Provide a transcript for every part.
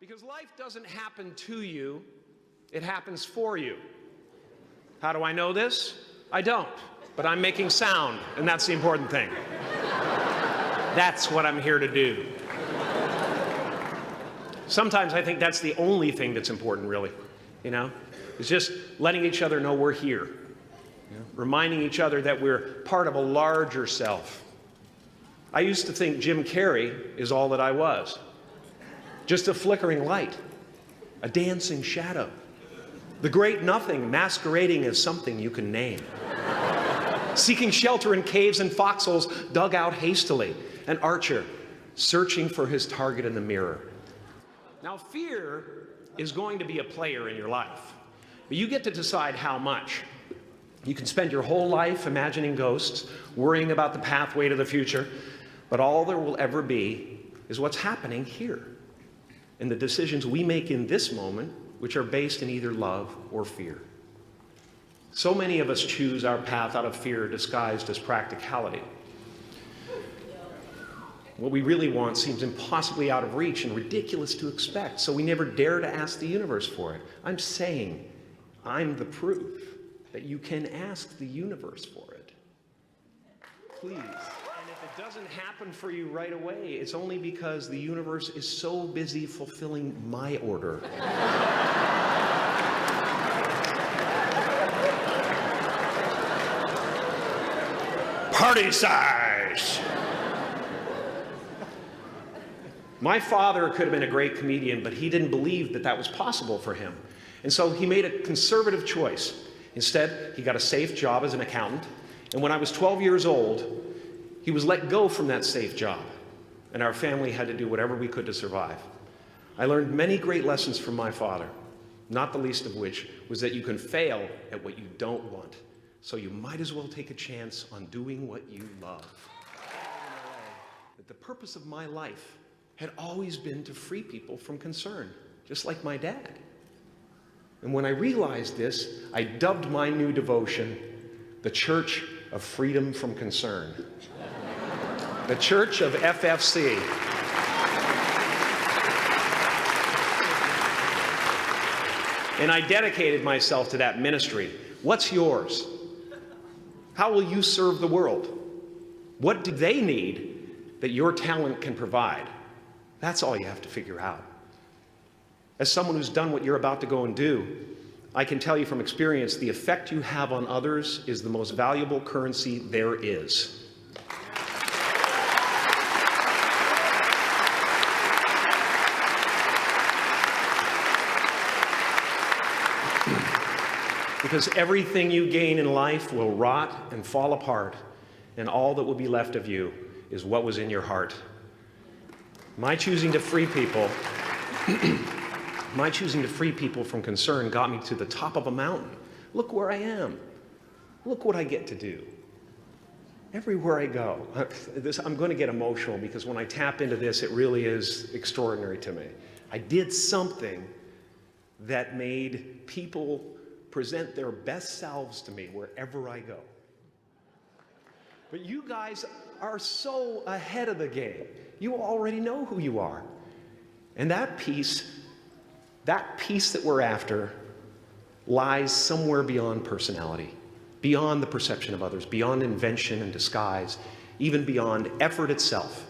Because life doesn't happen to you, it happens for you. How do I know this? I don't, but I'm making sound, and that's the important thing. That's what I'm here to do. Sometimes I think that's the only thing that's important, really, you know? It's just letting each other know we're here. You know? Reminding each other that we're part of a larger self. I used to think Jim Carrey is all that I was. Just a flickering light, a dancing shadow, the great nothing masquerading as something you can name. Seeking shelter in caves and foxholes dug out hastily, an archer searching for his target in the mirror. Now, fear is going to be a player in your life, but you get to decide how much. You can spend your whole life imagining ghosts, worrying about the pathway to the future, but all there will ever be is what's happening here, and the decisions we make in this moment, which are based in either love or fear. So many of us choose our path out of fear disguised as practicality. What we really want seems impossibly out of reach and ridiculous to expect, so we never dare to ask the universe for it. I'm saying, I'm the proof that you can ask the universe for it. Please. And if it doesn't happen for you right away, it's only because the universe is so busy fulfilling my order. Party size! My father could have been a great comedian, but he didn't believe that that was possible for him. And so he made a conservative choice. Instead, he got a safe job as an accountant. And when I was 12 years old, he was let go from that safe job. And our family had to do whatever we could to survive. I learned many great lessons from my father, not the least of which was that you can fail at what you don't want. So you might as well take a chance on doing what you love. That the purpose of my life had always been to free people from concern, just like my dad. And when I realized this, I dubbed my new devotion the Church of Freedom from Concern. The Church of FFC. And I dedicated myself to that ministry. What's yours? How will you serve the world? What do they need that your talent can provide? That's all you have to figure out. As someone who's done what you're about to go and do, I can tell you from experience, the effect you have on others is the most valuable currency there is. Because everything you gain in life will rot and fall apart, and all that will be left of you is what was in your heart. My choosing to free people from concern got me to the top of a mountain. Look where I am. Look what I get to do. Everywhere I go. I'm going to get emotional because when I tap into this, it really is extraordinary to me. I did something that made people present their best selves to me wherever I go. But you guys are so ahead of the game. You already know who you are. And that peace that we're after lies somewhere beyond personality, beyond the perception of others, beyond invention and disguise, even beyond effort itself.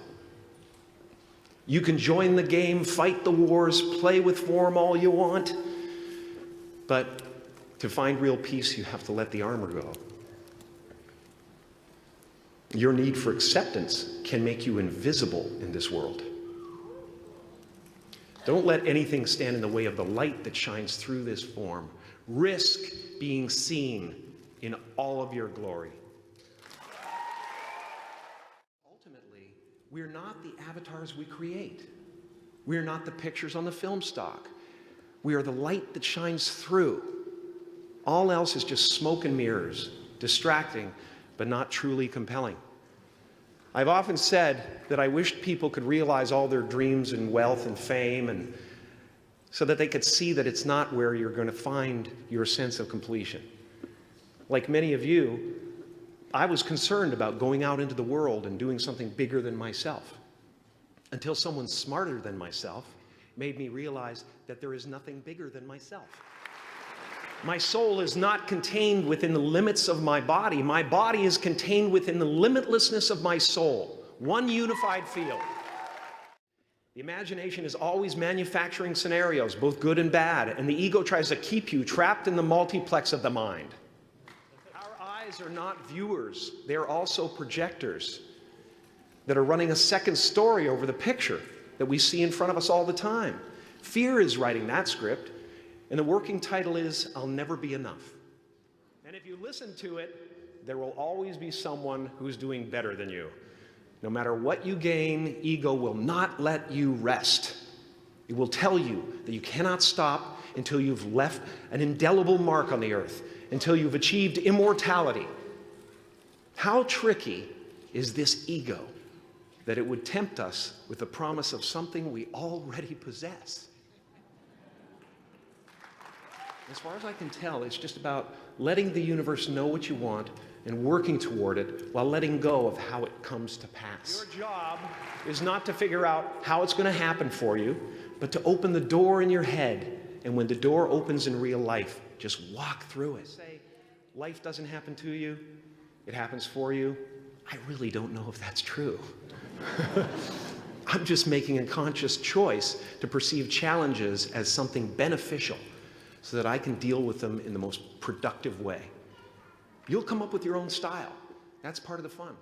You can join the game, fight the wars, play with form all you want, but to find real peace, you have to let the armor go. Your need for acceptance can make you invisible in this world. Don't let anything stand in the way of the light that shines through this form. Risk being seen in all of your glory. Ultimately, we're not the avatars we create. We're not the pictures on the film stock. We are the light that shines through. All else is just smoke and mirrors, distracting, but not truly compelling. I've often said that I wished people could realize all their dreams and wealth and fame, and so that they could see that it's not where you're going to find your sense of completion. Like many of you, I was concerned about going out into the world and doing something bigger than myself, until someone smarter than myself made me realize that there is nothing bigger than myself. My soul is not contained within the limits of my body. My body is contained within the limitlessness of my soul, one unified field. The imagination is always manufacturing scenarios, both good and bad, and the ego tries to keep you trapped in the multiplex of the mind. Our eyes are not viewers, they are also projectors that are running a second story over the picture that we see in front of us all the time. Fear is writing that script, and the working title is, I'll Never Be Enough. And if you listen to it, there will always be someone who's doing better than you. No matter what you gain, ego will not let you rest. It will tell you that you cannot stop until you've left an indelible mark on the earth, until you've achieved immortality. How tricky is this ego that it would tempt us with the promise of something we already possess? As far as I can tell, it's just about letting the universe know what you want and working toward it while letting go of how it comes to pass. Your job is not to figure out how it's going to happen for you, but to open the door in your head. And when the door opens in real life, just walk through it. Say, life doesn't happen to you, it happens for you. I really don't know if that's true. I'm just making a conscious choice to perceive challenges as something beneficial so that I can deal with them in the most productive way. You'll come up with your own style. That's part of the fun.